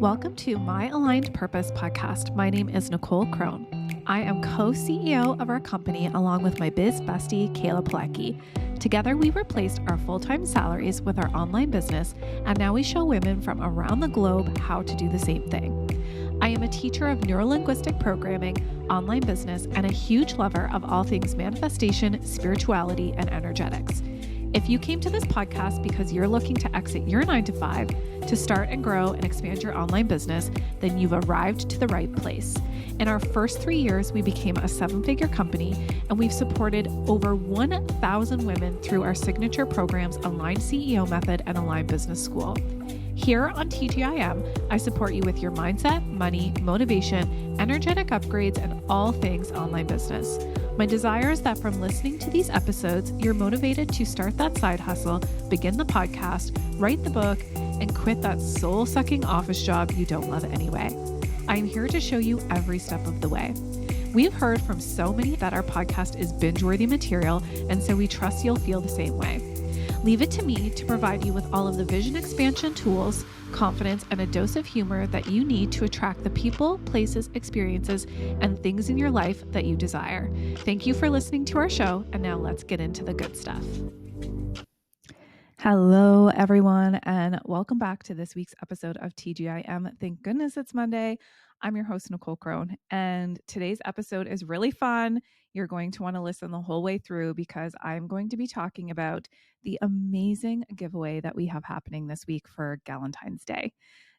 Welcome to My Aligned Purpose podcast. My name is Nicole Crone. I am co-CEO of our company along with my biz bestie, Kayla Pilecki. Together, we replaced our full-time salaries with our online business, and now we show women from around the globe how to do the same thing. I am a teacher of neurolinguistic programming, online business, and a huge lover of all things manifestation, spirituality, and energetics. If you came to this podcast because you're looking to exit your 9-to-5 to start and grow and expand your online business, then you've arrived to the right place. In our first 3 years, we became a 7-figure company, and we've supported over 1,000 women through our signature programs, Aligned CEO Method and Aligned Business School. Here on TGIM, I support you with your mindset, money, motivation, energetic upgrades, and all things online business. My desire is that from listening to these episodes, you're motivated to start that side hustle, begin the podcast, write the book, and quit that soul-sucking office job you don't love anyway. I'm here to show you every step of the way. We've heard from so many that our podcast is binge-worthy material, and so we trust you'll feel the same way. Leave it to me to provide you with all of the vision expansion tools, confidence, and a dose of humor that you need to attract the people, places, experiences, and things in your life that you desire. Thank you for listening to our show, and now let's get into the good stuff. Hello, everyone, and welcome back to this week's episode of TGIM. Thank goodness it's Monday. I'm your host, Nicole Crone, and today's episode is really fun. You're going to want to listen the whole way through because I'm going to be talking about the amazing giveaway that we have happening this week for Galentine's Day.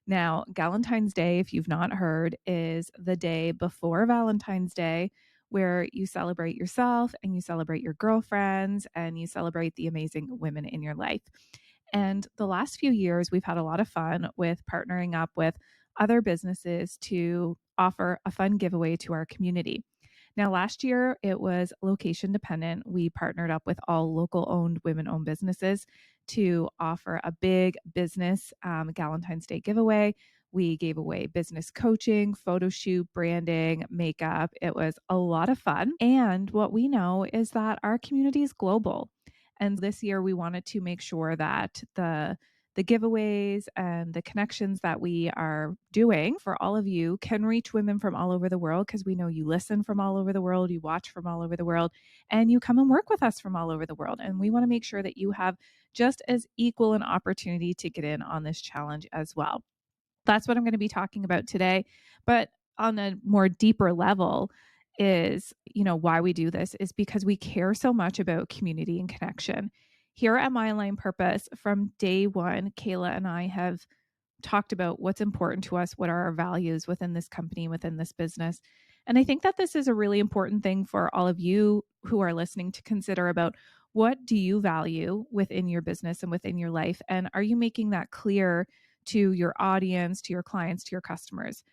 Now, Galentine's Day, if you've not heard, is the day before Valentine's Day, where you celebrate yourself and you celebrate your girlfriends and you celebrate the amazing women in your life. And the last few years, we've had a lot of fun with partnering up with other businesses to offer a fun giveaway to our community. Now, last year, it was location dependent. We partnered up with all local owned, women owned businesses to offer a big business Galentine's Day giveaway. We gave away business coaching, photo shoot, branding, makeup. It was a lot of fun. And what we know is that our community is global. And this year we wanted to make sure that the giveaways and the connections that we are doing for all of you can reach women from all over the world, because we know you listen from all over the world, you watch from all over the world, and you come and work with us from all over the world. And we want to make sure that you have just as equal an opportunity to get in on this challenge as well. That's what I'm going to be talking about today. But on a more deeper level is, why we do this is because we care so much about community and connection. Here at My Aligned Purpose, from day one, Kayla and I have talked about what's important to us, what are our values within this company, within this business. And I think that this is a really important thing for all of you who are listening to consider about what do you value within your business and within your life? And are you making that clear to your audience, to your clients, to your customers?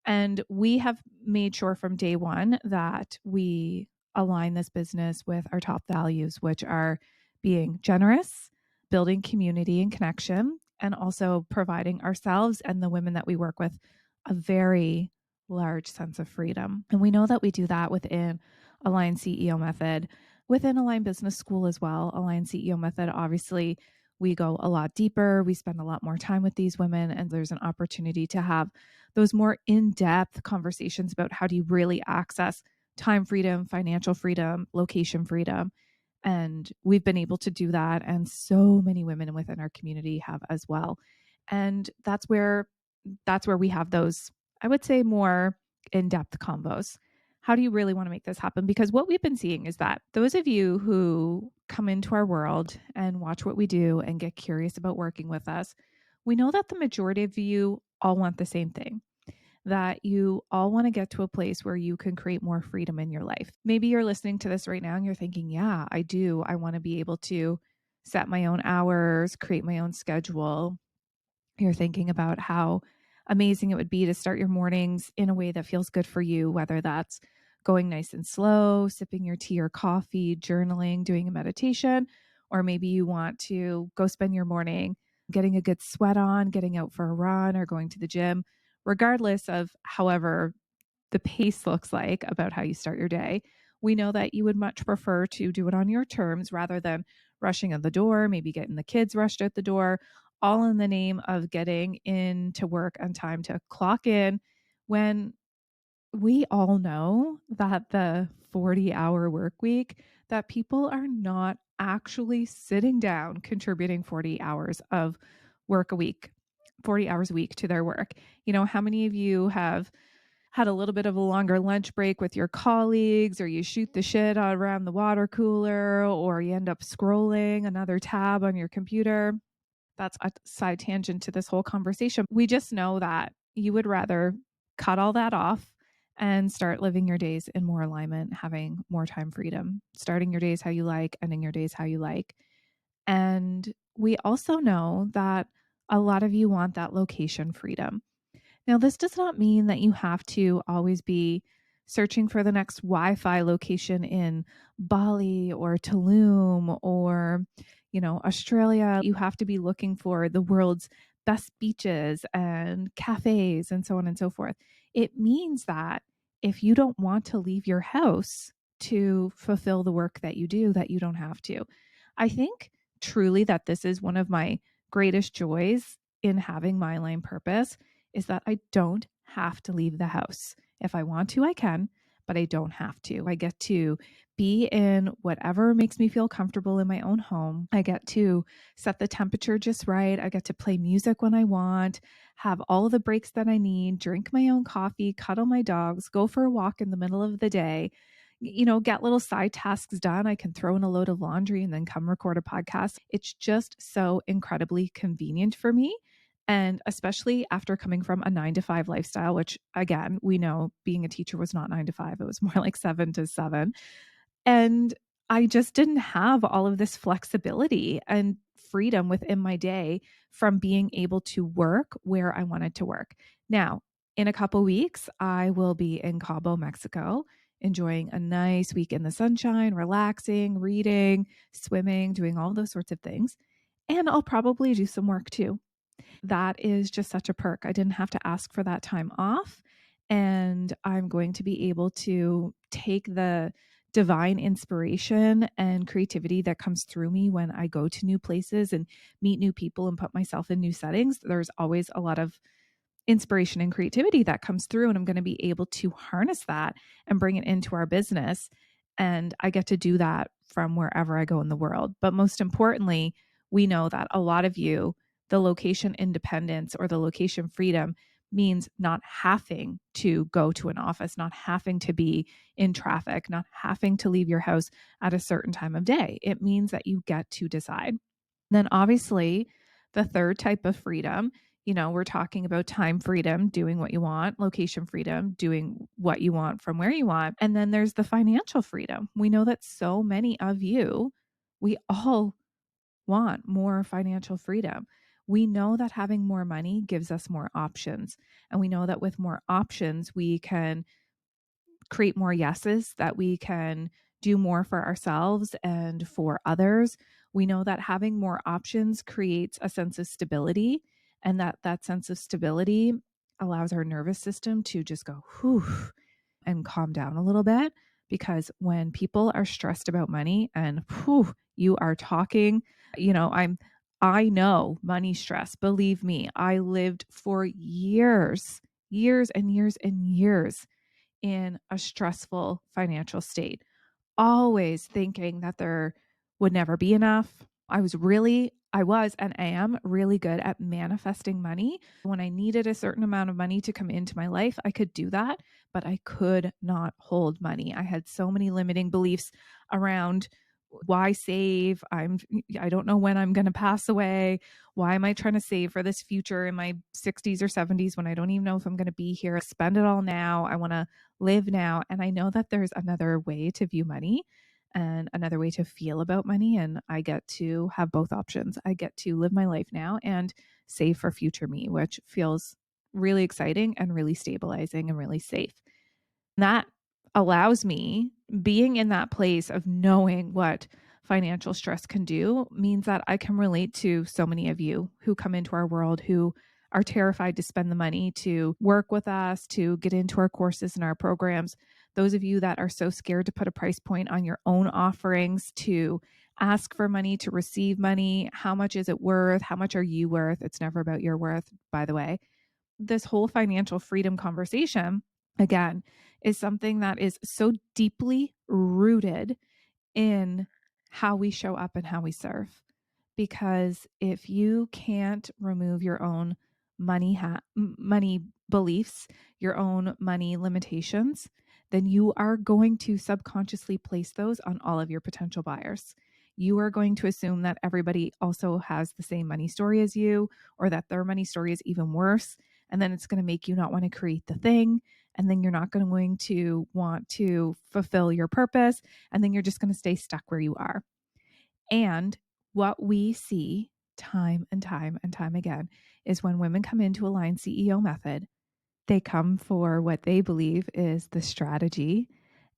And we have made sure from day one that we align this business with our top values, which are being generous, building community and connection, and also providing ourselves and the women that we work with a very large sense of freedom. And we know that we do that within Aligned CEO Method, within Aligned Business School as well. Aligned CEO Method, obviously, we go a lot deeper. We spend a lot more time with these women, and there's an opportunity to have those more in-depth conversations about how do you really access time freedom, financial freedom, location freedom. And we've been able to do that. And so many women within our community have as well. And that's where we have those, I would say, more in-depth combos. How do you really want to make this happen? Because what we've been seeing is that those of you who come into our world and watch what we do and get curious about working with us, we know that the majority of you all want the same thing, that you all want to get to a place where you can create more freedom in your life. Maybe you're listening to this right now and you're thinking, yeah, I do. I want to be able to set my own hours, create my own schedule. You're thinking about how amazing it would be to start your mornings in a way that feels good for you, whether that's going nice and slow, sipping your tea or coffee, journaling, doing a meditation, or maybe you want to go spend your morning getting a good sweat on, getting out for a run or going to the gym. Regardless of however the pace looks like about how you start your day, we know that you would much prefer to do it on your terms rather than rushing out the door, maybe getting the kids rushed out the door, all in the name of getting into work on time to clock in, when we all know that the 40-hour work week, that people are not actually sitting down contributing 40 hours of work a week, 40 hours a week to their work. How many of you have had a little bit of a longer lunch break with your colleagues, or you shoot the shit around the water cooler, or you end up scrolling another tab on your computer? That's a side tangent to this whole conversation. We just know that you would rather cut all that off and start living your days in more alignment, having more time freedom, starting your days how you like, ending your days how you like. And we also know that a lot of you want that location freedom. Now, this does not mean that you have to always be searching for the next Wi-Fi location in Bali or Tulum or, Australia. You have to be looking for the world's best beaches and cafes and so on and so forth. It means that if you don't want to leave your house to fulfill the work that you do, that you don't have to. I think truly that this is one of my greatest joys in having my line purpose, is that I don't have to leave the house. If I want to, I can, but I don't have to. I get to be in whatever makes me feel comfortable in my own home. I get to set the temperature just right. I get to play music when I want, have all of the breaks that I need, drink my own coffee, cuddle my dogs, go for a walk in the middle of the day, get little side tasks done. I can throw in a load of laundry and then come record a podcast. It's just so incredibly convenient for me. And especially after coming from a 9 to 5 lifestyle, which again, we know being a teacher was not 9 to 5, it was more like 7 to 7. And I just didn't have all of this flexibility and freedom within my day from being able to work where I wanted to work. Now, in a couple weeks, I will be in Cabo, Mexico, enjoying a nice week in the sunshine, relaxing, reading, swimming, doing all those sorts of things. And I'll probably do some work too. That is just such a perk. I didn't have to ask for that time off. And I'm going to be able to take the divine inspiration and creativity that comes through me when I go to new places and meet new people and put myself in new settings. There's always a lot of inspiration and creativity that comes through, and I'm going to be able to harness that and bring it into our business. And I get to do that from wherever I go in the world. But most importantly, we know that a lot of you, the location independence or the location freedom means not having to go to an office, not having to be in traffic, not having to leave your house at a certain time of day. It means that you get to decide. Then obviously, the third type of freedom, we're talking about time freedom, doing what you want, location freedom, doing what you want from where you want. And then there's the financial freedom. We know that so many of you, we all want more financial freedom. We know that having more money gives us more options. And we know that with more options, we can create more yeses, that we can do more for ourselves and for others. We know that having more options creates a sense of stability, and that sense of stability allows our nervous system to just go whew and calm down a little bit. Because when people are stressed about money and whew, you are talking, I know money stress. Believe me, I lived for years and years and years in a stressful financial state, always thinking that there would never be enough. I was and I am really good at manifesting money. When I needed a certain amount of money to come into my life, I could do that, but I could not hold money. I had so many limiting beliefs around why save? I don't know when I'm going to pass away. Why am I trying to save for this future in my 60s or 70s when I don't even know if I'm going to be here? Spend it all now. I want to live now. And I know that there's another way to view money and another way to feel about money. And I get to have both options. I get to live my life now and save for future me, which feels really exciting and really stabilizing and really safe. And that allows me, being in that place of knowing what financial stress can do, means that I can relate to so many of you who come into our world who are terrified to spend the money to work with us, to get into our courses and our programs. Those of you that are so scared to put a price point on your own offerings, to ask for money to receive money. How much is it worth? How much are you worth? It's never about your worth, by the way. This whole financial freedom conversation, again, is something that is so deeply rooted in how we show up and how we serve. Because if you can't remove your own money beliefs, your own money limitations, then you are going to subconsciously place those on all of your potential buyers. You are going to assume that everybody also has the same money story as you, or that their money story is even worse. And then it's going to make you not want to create the thing. And then you're not going to want to fulfill your purpose. And then you're just going to stay stuck where you are. And what we see time and time and time again is when women come into Align CEO Method, they come for what they believe is the strategy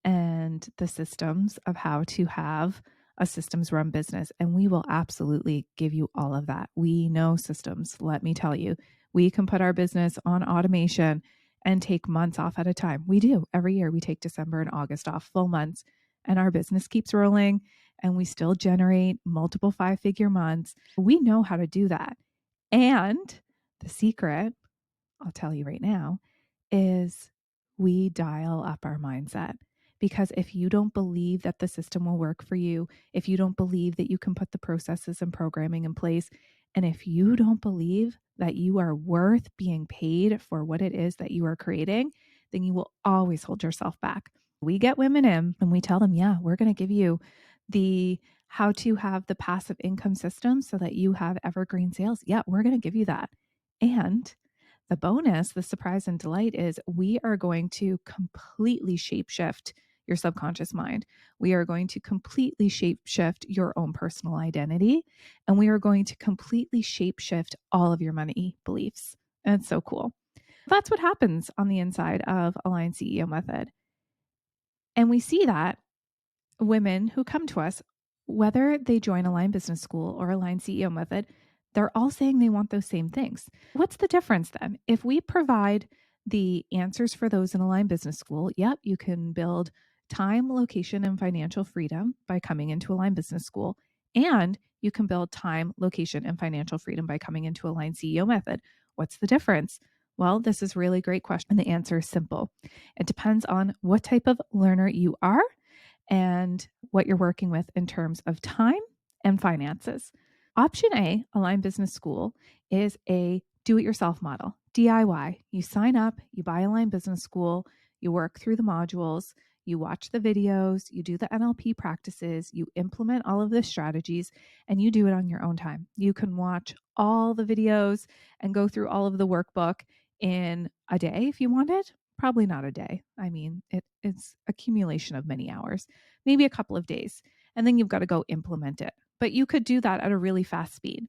and the systems of how to have a systems run business. And we will absolutely give you all of that. We know systems, let me tell you. We can put our business on automation and take months off at a time. We do. Every year we take December and August off, full months, and our business keeps rolling and we still generate multiple 5-figure months. We know how to do that. And the secret, I'll tell you right now, is we dial up our mindset. Because if you don't believe that the system will work for you, if you don't believe that you can put the processes and programming in place, and if you don't believe that you are worth being paid for what it is that you are creating, then you will always hold yourself back. We get women in and we tell them, yeah, we're going to give you the how to have the passive income system so that you have evergreen sales. Yeah, we're going to give you that. And the bonus, the surprise and delight is we are going to completely shapeshift your subconscious mind. We are going to completely shapeshift your own personal identity. And we are going to completely shapeshift all of your money beliefs. And it's so cool. That's what happens on the inside of Align CEO Method. And we see that women who come to us, whether they join Align Business School or Align CEO Method, they're all saying they want those same things. What's the difference then? If we provide the answers for those in Align Business School, yep, you can build time, location, and financial freedom by coming into Align Business School. And you can build time, location, and financial freedom by coming into Align CEO Method. What's the difference? Well, this is a really great question. And the answer is simple. It depends on what type of learner you are and what you're working with in terms of time and finances. Option A, Align Business School, is a do it yourself model, DIY. You sign up, you buy Align Business School, you work through the modules, you watch the videos, you do the NLP practices, you implement all of the strategies, and you do it on your own time. You can watch all the videos and go through all of the workbook in a day if you wanted. Probably not a day. I mean, it's accumulation of many hours, maybe a couple of days, and then you've got to go implement it. But you could do that at a really fast speed.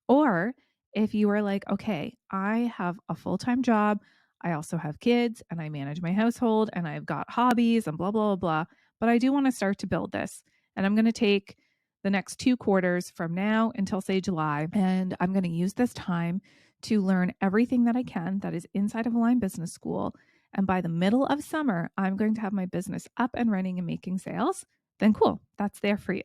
Or if you are like, okay, I have a full-time job, I also have kids and I manage my household and I've got hobbies and blah, blah, blah, blah, but I do want to start to build this. And I'm going to take the next 2 quarters from now until say July, and I'm going to use this time to learn everything that I can that is inside of Align Business School. And by the middle of summer, I'm going to have my business up and running and making sales. Then cool, that's there for you.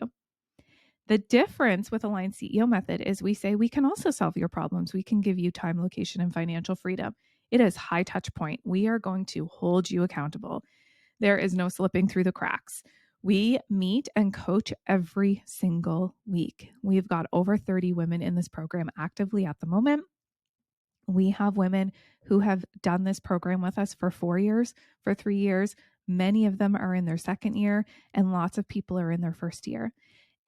The difference with Align CEO Method is we say we can also solve your problems. We can give you time, location, and financial freedom. It is high touch point. We are going to hold you accountable. There is no slipping through the cracks. We meet and coach every single week. We've got over 30 women in this program actively at the moment. We have women who have done this program with us for 4 years, for 3 years. Many of them are in their second year, and lots of people are in their first year.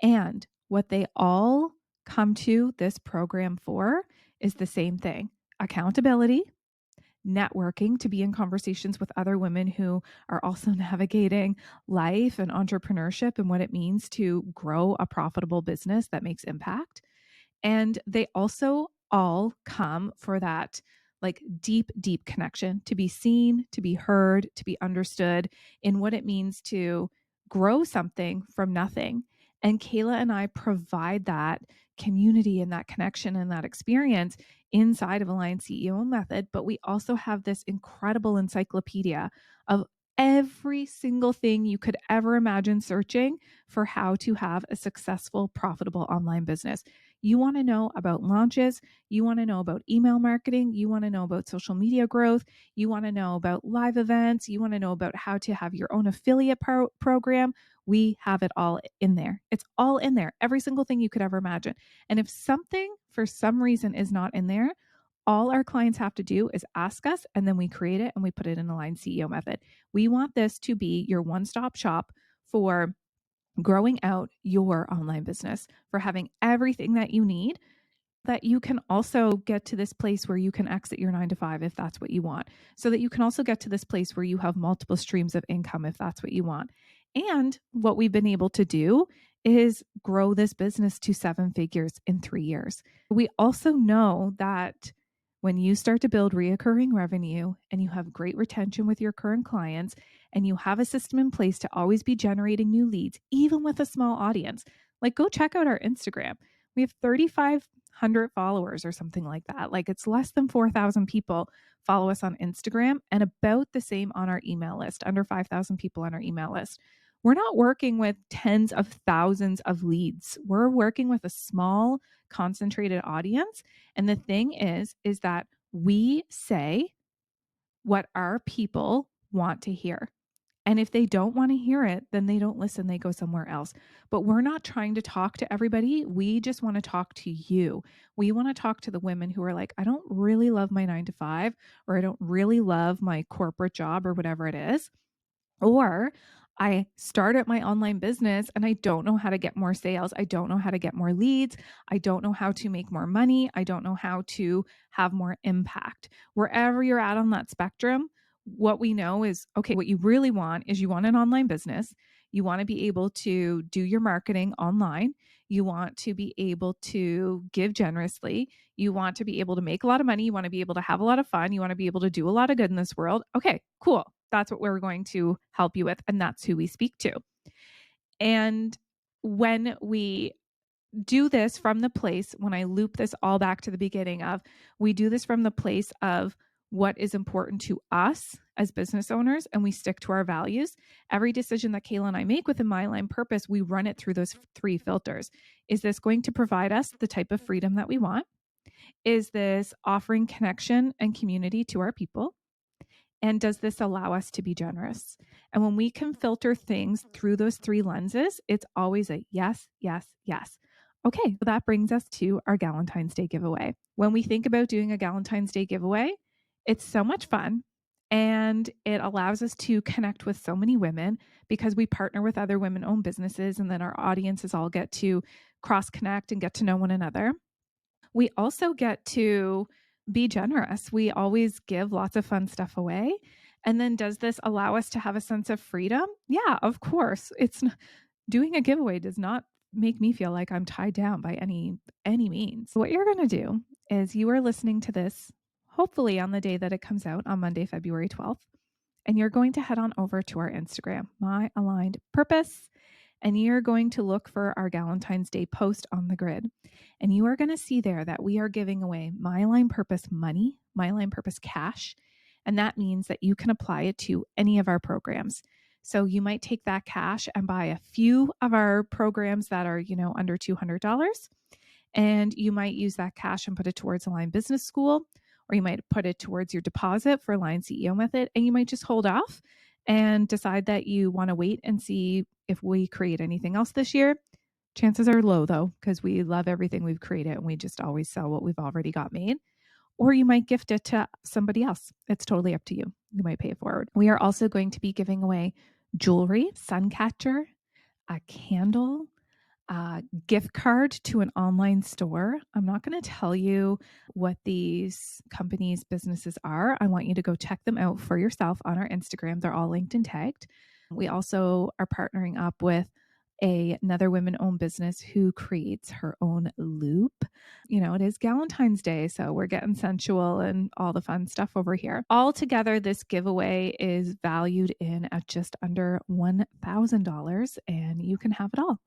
And what they all come to this program for is the same thing: accountability, networking, to be in conversations with other women who are also navigating life and entrepreneurship and what it means to grow a profitable business that makes impact. And they also all come for that like deep, deep connection, to be seen, to be heard, to be understood in what it means to grow something from nothing. And Kayla and I provide that community and that connection and that experience inside of Align CEO Method. But we also have this incredible encyclopedia of every single thing you could ever imagine searching for how to have a successful, profitable online business. You want to know about launches. You want to know about email marketing. You want to know about social media growth. You want to know about live events. You want to know about how to have your own affiliate program. We have it all in there. It's all in there, every single thing you could ever imagine. And if something for some reason is not in there, all our clients have to do is ask us, and then we create it and we put it in Align CEO method. We want this to be your one-stop shop for growing out your online business, for having everything that you need, that you can also get to this place where you can exit your 9 to 5 if that's what you want. So that you can also get to this place where you have multiple streams of income if that's what you want. And what we've been able to do is grow this business to 7 figures in 3 years. We also know that when you start to build reoccurring revenue and you have great retention with your current clients and you have a system in place to always be generating new leads, even with a small audience, like go check out our Instagram. We have 3,500 followers or something like that. Like it's less than 4,000 people follow us on Instagram and about the same on our email list, under 5,000 people on our email list. We're not working with tens of thousands of leads. We're working with a small, concentrated audience. And the thing is that we say what our people want to hear. And if they don't want to hear it, then they don't listen, they go somewhere else. But we're not trying to talk to everybody. We just want to talk to you. We want to talk to the women who are like, I don't really love my 9 to 5, or I don't really love my corporate job or whatever it is. Or I started my online business and I don't know how to get more sales. I don't know how to get more leads. I don't know how to make more money. I don't know how to have more impact. Wherever you're at on that spectrum, what we know is okay, what you really want is you want an online business. You want to be able to do your marketing online. You want to be able to give generously. You want to be able to make a lot of money. You want to be able to have a lot of fun. You want to be able to do a lot of good in this world. Okay, cool. That's what we're going to help you with. And that's who we speak to. And when we do this from the place, when I loop this all back to the beginning of, we do this from the place of what is important to us as business owners, and we stick to our values. Every decision that Kayla and I make within My Line Purpose, we run it through those 3 filters. Is this going to provide us the type of freedom that we want? Is this offering connection and community to our people? And does this allow us to be generous? And when we can filter things through those 3 lenses, it's always a yes, yes, yes. Okay, so that brings us to our Galentine's Day giveaway. When we think about doing a Galentine's Day giveaway, it's so much fun. And it allows us to connect with so many women because we partner with other women owned businesses, and then our audiences all get to cross connect and get to know one another. We also get to be generous. We always give lots of fun stuff away. And then does this allow us to have a sense of freedom? Yeah, of course. It's doing a giveaway does not make me feel like I'm tied down by any means. What you're going to do is you are listening to this hopefully on the day that it comes out on Monday, February 12th, and you're going to head on over to our Instagram, My Aligned Purpose, and you're going to look for our Galentine's Day post on the grid. And you are going to see there that we are giving away My Line Purpose money, My Line Purpose cash. And that means that you can apply it to any of our programs. So you might take that cash and buy a few of our programs that are, under $200. And you might use that cash and put it towards Align Business School, or you might put it towards your deposit for Align CEO Method. And you might just hold off and decide that you want to wait and see if we create anything else this year. Chances are low though, because we love everything we've created and we just always sell what we've already got made. Or you might gift it to somebody else. It's totally up to you. You might pay it forward. We are also going to be giving away jewelry, sun catcher, a candle, a gift card to an online store. I'm not going to tell you what these companies' businesses are. I want you to go check them out for yourself on our Instagram. They're all linked and tagged. We also are partnering up with another women-owned business who creates her own loop. It is Galentine's Day, so we're getting sensual and all the fun stuff over here. Altogether, this giveaway is valued in at just under $1,000, and you can have it all.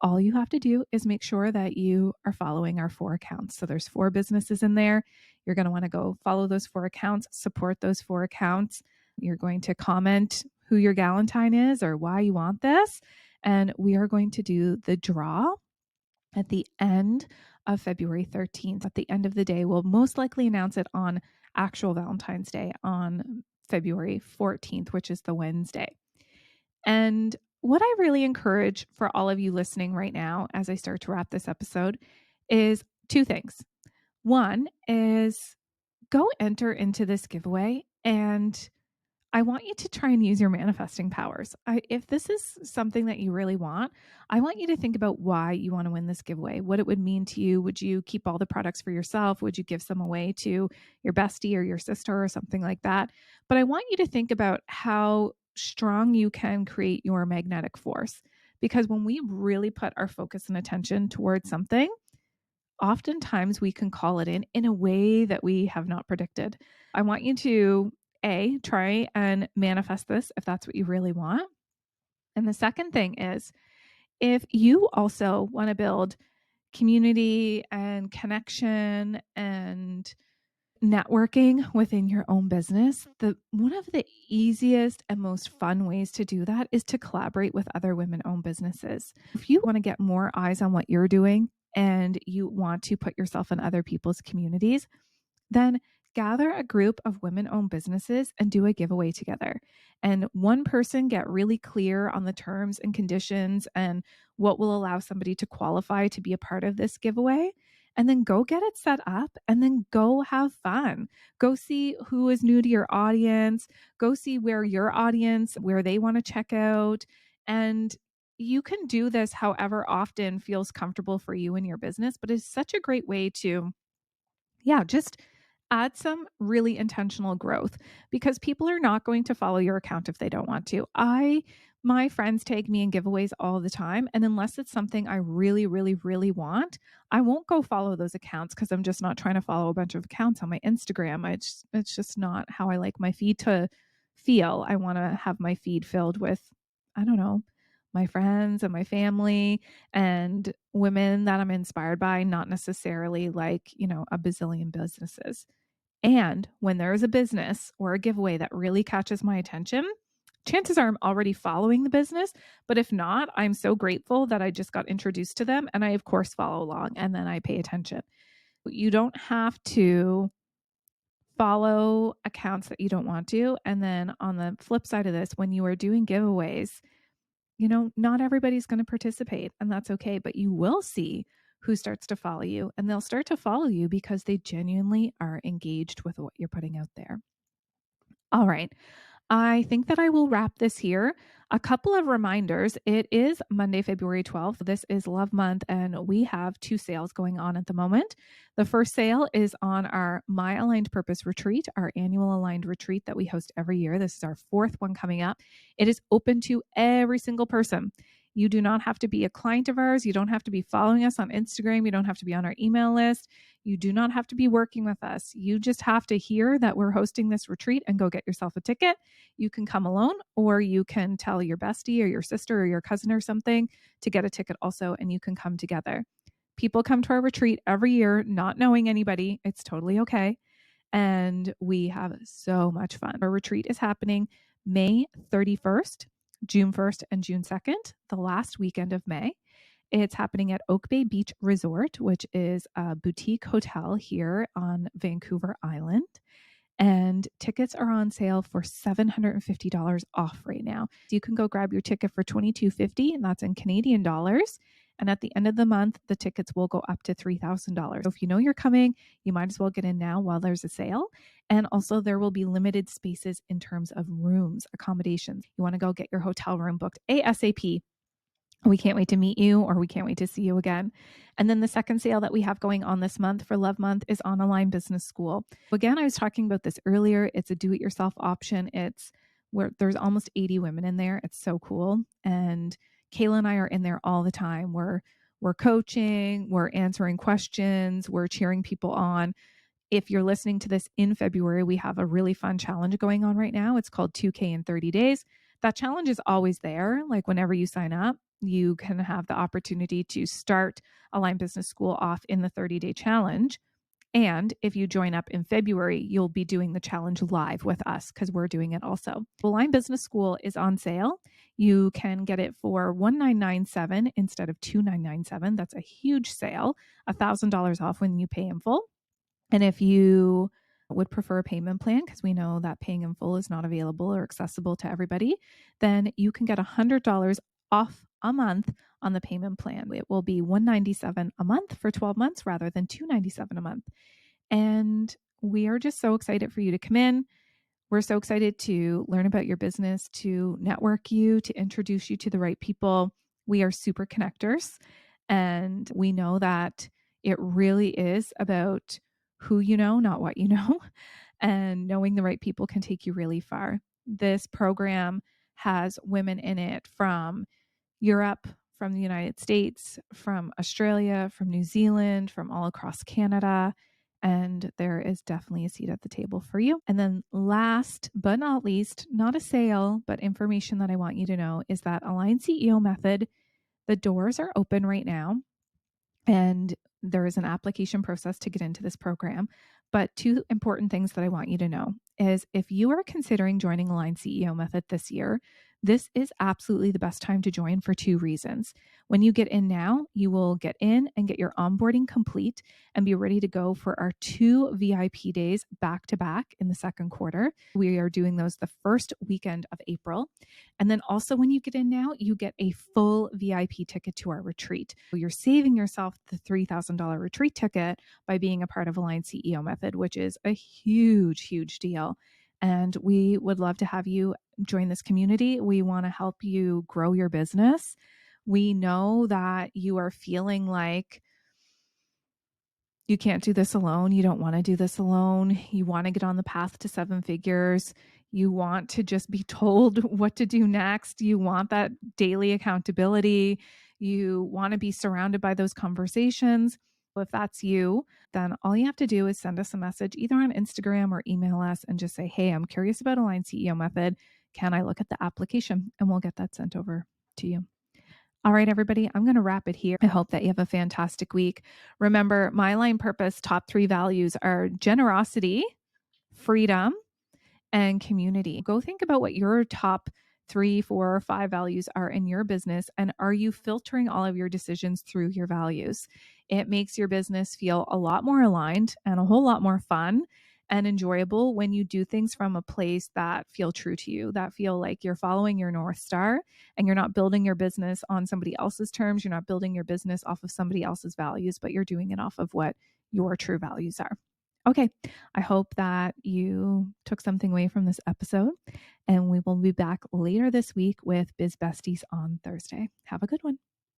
All you have to do is make sure that you are following our 4 accounts. So there's 4 businesses in there. You're going to want to go follow those 4 accounts, support those 4 accounts. You're going to comment who your Galentine is or why you want this. And we are going to do the draw at the end of February 13th. At the end of the day, we'll most likely announce it on actual Valentine's Day on February 14th, which is the Wednesday. And what I really encourage for all of you listening right now, as I start to wrap this episode, is two things. One is go enter into this giveaway, and I want you to try and use your manifesting powers. If this is something that you really want, I want you to think about why you want to win this giveaway, what it would mean to you. Would you keep all the products for yourself? Would you give some away to your bestie or your sister or something like that? But I want you to think about how strong you can create your magnetic force. Because when we really put our focus and attention towards something, oftentimes we can call it in a way that we have not predicted. I want you to try and manifest this if that's what you really want. And the second thing is, if you also want to build community and connection and networking within your own business, one of the easiest and most fun ways to do that is to collaborate with other women-owned businesses. If you want to get more eyes on what you're doing and you want to put yourself in other people's communities, then gather a group of women-owned businesses and do a giveaway together. And one person get really clear on the terms and conditions and what will allow somebody to qualify to be a part of this giveaway. And then go get it set up and then go have fun. Go see who is new to your audience. Go see where your audience, where they want to check out. And you can do this however often feels comfortable for you in your business, but it's such a great way to just add some really intentional growth, because people are not going to follow your account if they don't want to. My friends tag me in giveaways all the time. And unless it's something I really, really, really want, I won't go follow those accounts, because I'm just not trying to follow a bunch of accounts on my Instagram. It's just not how I like my feed to feel. I want to have my feed filled with, I don't know, my friends and my family and women that I'm inspired by, not necessarily like, a bazillion businesses. And when there is a business or a giveaway that really catches my attention, chances are I'm already following the business. But if not, I'm so grateful that I just got introduced to them. And I, of course, follow along and then I pay attention. You don't have to follow accounts that you don't want to. And then on the flip side of this, when you are doing giveaways, not everybody's going to participate, and that's okay. But you will see who starts to follow you, and they'll start to follow you because they genuinely are engaged with what you're putting out there. All right. I think that I will wrap this here. A couple of reminders. It is Monday, February 12th. This is Love Month, and we have two sales going on at the moment. The first sale is on our My Aligned Purpose retreat, our annual aligned retreat that we host every year. This is our fourth one coming up. It is open to every single person. You do not have to be a client of ours. You don't have to be following us on Instagram. You don't have to be on our email list. You do not have to be working with us. You just have to hear that we're hosting this retreat and go get yourself a ticket. You can come alone, or you can tell your bestie or your sister or your cousin or something to get a ticket also, and you can come together. People come to our retreat every year not knowing anybody. It's totally okay. And we have so much fun. Our retreat is happening May 31st, June 1st, and June 2nd, the last weekend of May. It's happening at Oak Bay Beach Resort, which is a boutique hotel here on Vancouver Island. And tickets are on sale for $750 off right now. So you can go grab your ticket for $22.50, and that's in Canadian dollars. And at the end of the month, the tickets will go up to $3,000. So if you know you're coming, you might as well get in now while there's a sale. And also there will be limited spaces in terms of rooms, accommodations. You want to go get your hotel room booked ASAP. We can't wait to meet you, or we can't wait to see you again. And then the second sale that we have going on this month for Love Month is on Align Business School. Again, I was talking about this earlier. It's a do-it-yourself option. It's where there's almost 80 women in there. It's so cool. And Kayla and I are in there all the time. We're coaching, we're answering questions, we're cheering people on. If you're listening to this in February, we have a really fun challenge going on right now. It's called 2K in 30 days. That challenge is always there. Like whenever you sign up, you can have the opportunity to start Align Business School off in the 30-day challenge. And if you join up in February, you'll be doing the challenge live with us because we're doing it also. Align Business School is on sale. You can get it for $1,997 instead of $2,997. That's a huge sale, $1,000 off when you pay in full. And if you would prefer a payment plan, because we know that paying in full is not available or accessible to everybody, then you can get $100 off a month on the payment plan. It will be $197 a month for 12 months rather than $297 a month. And we are just so excited for you to come in. We're so excited to learn about your business, to network you, to introduce you to the right people. We are super connectors, and we know that it really is about who you know, not what you know. And knowing the right people can take you really far. This program has women in it from Europe, from the United States, from Australia, from New Zealand, from all across Canada. And there is definitely a seat at the table for you. And then last but not least, not a sale, but information that I want you to know is that Align CEO Method, the doors are open right now. And there is an application process to get into this program. But two important things that I want you to know is if you are considering joining Align CEO Method this year, this is absolutely the best time to join for two reasons. When you get in now, you will get in and get your onboarding complete and be ready to go for our 2 VIP days back to back in the second quarter. We are doing those the first weekend of April. And then also when you get in now, you get a full VIP ticket to our retreat. You're saving yourself the $3,000 retreat ticket by being a part of Align CEO Method, which is a huge, huge deal. And we would love to have you join this community. We want to help you grow your business. We know that you are feeling like you can't do this alone. You don't want to do this alone. You want to get on the path to 7 figures. You want to just be told what to do next. You want that daily accountability. You want to be surrounded by those conversations. If that's you, then all you have to do is send us a message either on Instagram or email us and just say, hey, I'm curious about Align CEO Method. Can I look at the application? And we'll get that sent over to you. All right, everybody, I'm going to wrap it here. I hope that you have a fantastic week. Remember, my Align Purpose top 3 values are generosity, freedom, and community. Go think about what your top 3, 4, or 5 values are in your business. And are you filtering all of your decisions through your values? It makes your business feel a lot more aligned and a whole lot more fun and enjoyable when you do things from a place that feel true to you, that feel like you're following your North Star and you're not building your business on somebody else's terms. You're not building your business off of somebody else's values, but you're doing it off of what your true values are. Okay, I hope that you took something away from this episode, and we will be back later this week with Biz Besties on Thursday. Have a good one.